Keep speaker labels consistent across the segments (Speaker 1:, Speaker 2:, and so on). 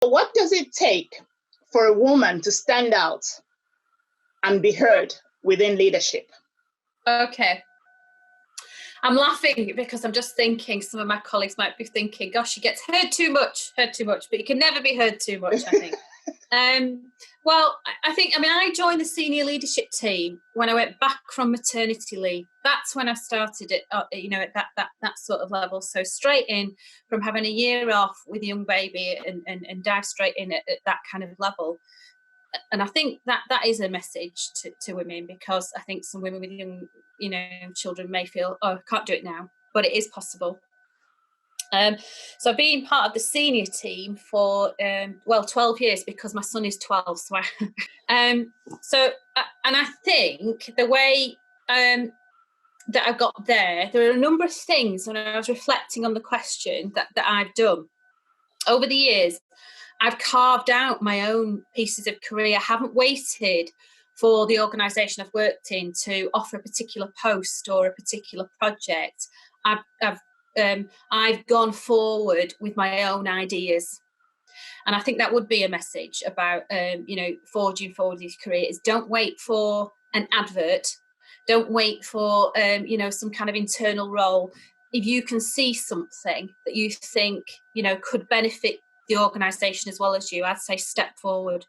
Speaker 1: What does it take for a woman to stand out and be heard within leadership?
Speaker 2: Okay. I'm laughing because I'm just thinking some of my colleagues might be thinking, gosh, she gets heard too much, but you can never be heard too much, I think. Well, I joined the senior leadership team when I went back from maternity leave. That's when I started it, at that sort of level. So straight in from having a year off with a young baby and dive straight in at that kind of level. And I think that is a message to women, because I think some women with young, children may feel, oh, I can't do it now, but it is possible. So being part of the senior team for 12 years, because my son is 12. So and I think the way that I got there are a number of things when I was reflecting on the question that I've done over the years. I've carved out my own pieces of career. I haven't waited for the organisation I've worked in to offer a particular post or a particular project. I've gone forward with my own ideas. And I think that would be a message about, forging forward your career, is don't wait for an advert. Don't wait for, some kind of internal role. If you can see something that you think, could benefit the organisation as well as you, I'd say step forward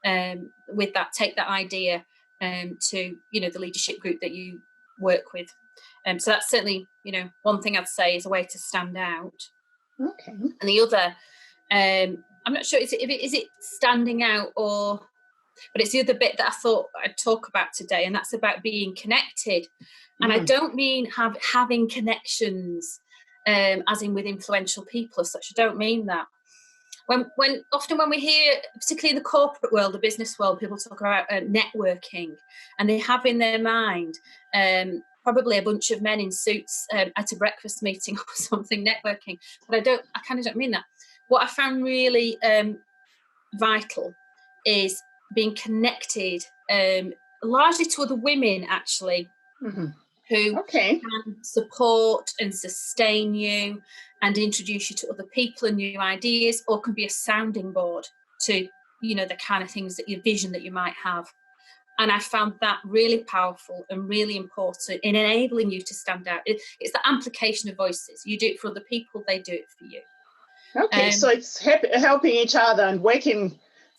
Speaker 2: with that. Take that idea to, the leadership group that you work with. So that's certainly, one thing I'd say is a way to stand out.
Speaker 1: Okay.
Speaker 2: And the other, I'm not sure, is it standing out but it's the other bit that I thought I'd talk about today, and that's about being connected. And I don't mean having connections as in with influential people as such. I don't mean that. Often when we hear, particularly in the corporate world, the business world, people talk about networking, and they have in their mind probably a bunch of men in suits at a breakfast meeting or something networking. But I kind of don't mean that. What I found really vital is being connected largely to other women, actually, who can support and sustain you and introduce you to other people and new ideas, or can be a sounding board to, the kind of things that your vision that you might have. And I found that really powerful and really important in enabling you to stand out. It's the amplification of voices. You do it for other people, they do it for you.
Speaker 1: Okay, so it's helping each other and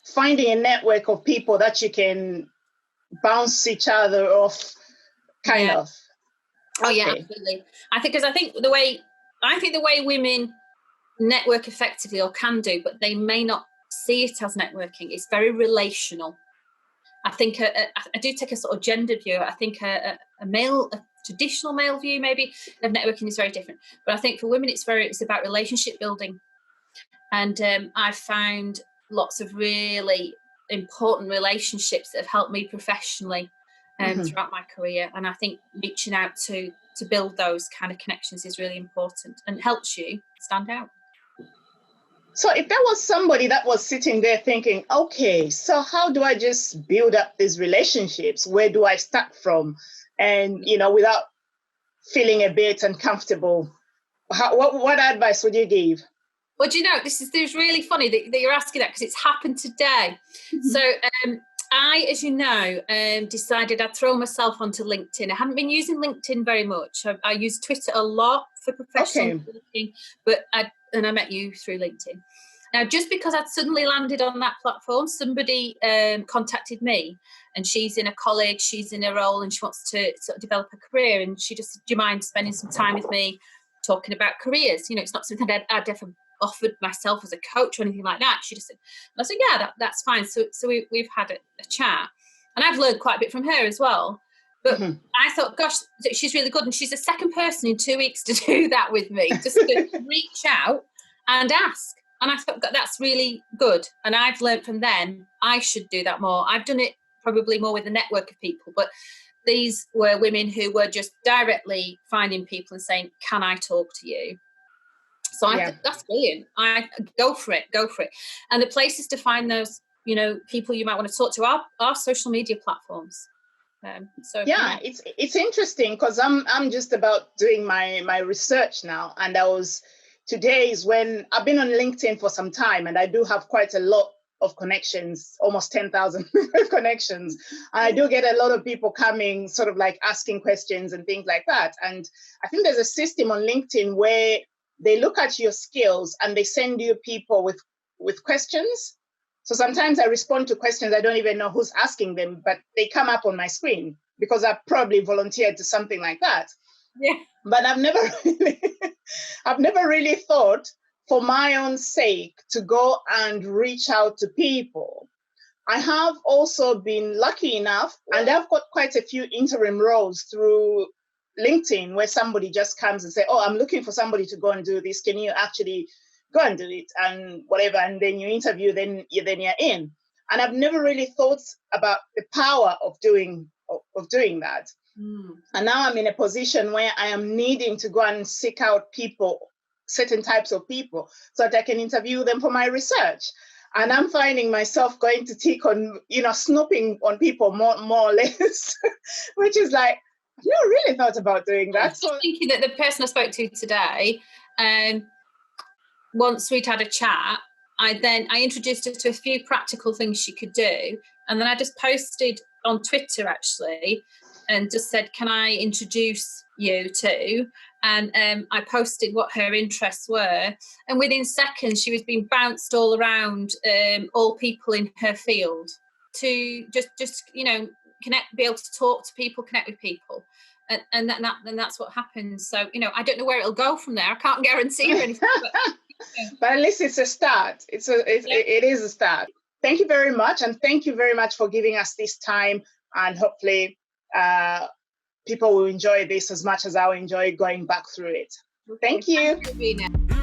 Speaker 1: finding a network of people that you can bounce each other off, kind of.
Speaker 2: Oh yeah, absolutely. I think the way women network effectively, or can do, but they may not see it as networking, is very relational. I think I do take a sort of gender view. I think a traditional male view maybe of networking is very different. But I think for women, it's about relationship building. And I've found lots of really important relationships that have helped me professionally throughout my career. And I think reaching out to build those kind of connections is really important and helps you stand out.
Speaker 1: So if there was somebody that was sitting there thinking, okay, so how do I just build up these relationships? Where do I start from? And, without feeling a bit uncomfortable, what advice would you give?
Speaker 2: Well, this is really funny that you're asking that, because it's happened today. So I, as you know, decided I'd throw myself onto LinkedIn. I hadn't been using LinkedIn very much. I use Twitter a lot for professional working, but I met you through LinkedIn. Now, just because I'd suddenly landed on that platform, somebody contacted me, and she's in a college, she's in a role, and she wants to sort of develop a career. And she just said, do you mind spending some time with me talking about careers? It's not something I'd ever offered myself as a coach or anything like that. She just said, I said, yeah, that's fine. So we've had a chat, and I've learned quite a bit from her as well. But I thought, gosh, she's really good. And she's the second person in 2 weeks to do that with me, just to reach out and ask. And I thought, that's really good. And I've learned from them, I should do that more. I've done it probably more with a network of people, but these were women who were just directly finding people and saying, can I talk to you? So I think that's brilliant. Go for it. And the places to find those, people you might want to talk to are social media platforms.
Speaker 1: It's interesting, because I'm just about doing my research now, and I was today is when I've been on LinkedIn for some time, and I do have quite a lot of connections, almost 10,000 connections. And I do get a lot of people coming, sort of like asking questions and things like that. And I think there's a system on LinkedIn where they look at your skills and they send you people with questions. So sometimes I respond to questions, I don't even know who's asking them, but they come up on my screen because I've probably volunteered to something like that.
Speaker 2: Yeah.
Speaker 1: But I've never really thought, for my own sake, to go and reach out to people. I have also been lucky enough, and I've got quite a few interim roles through LinkedIn where somebody just comes and say, oh, I'm looking for somebody to go and do this. Can you actually go and do it? And whatever. And then you interview, then you're in. And I've never really thought about the power of doing that. And now I'm in a position where I am needing to go and seek out people, certain types of people, so that I can interview them for my research. And I'm finding myself going to tick on, snooping on people more or less, which is like, you really thought about doing that.
Speaker 2: So thinking that the person I spoke to today, once we'd had a chat, I introduced her to a few practical things she could do. And then I just posted on Twitter, actually, and just said, can I introduce you to? And I posted what her interests were. And within seconds, she was being bounced all around all people in her field to just connect, be able to talk to people, connect with people. And that's what happens. So, I don't know where it'll go from there. I can't guarantee or anything.
Speaker 1: But at least it's a start. It is a start. Thank you very much. And thank you very much for giving us this time. And hopefully people will enjoy this as much as I'll enjoy going back through it. Thank you.
Speaker 2: Thank you, Rena.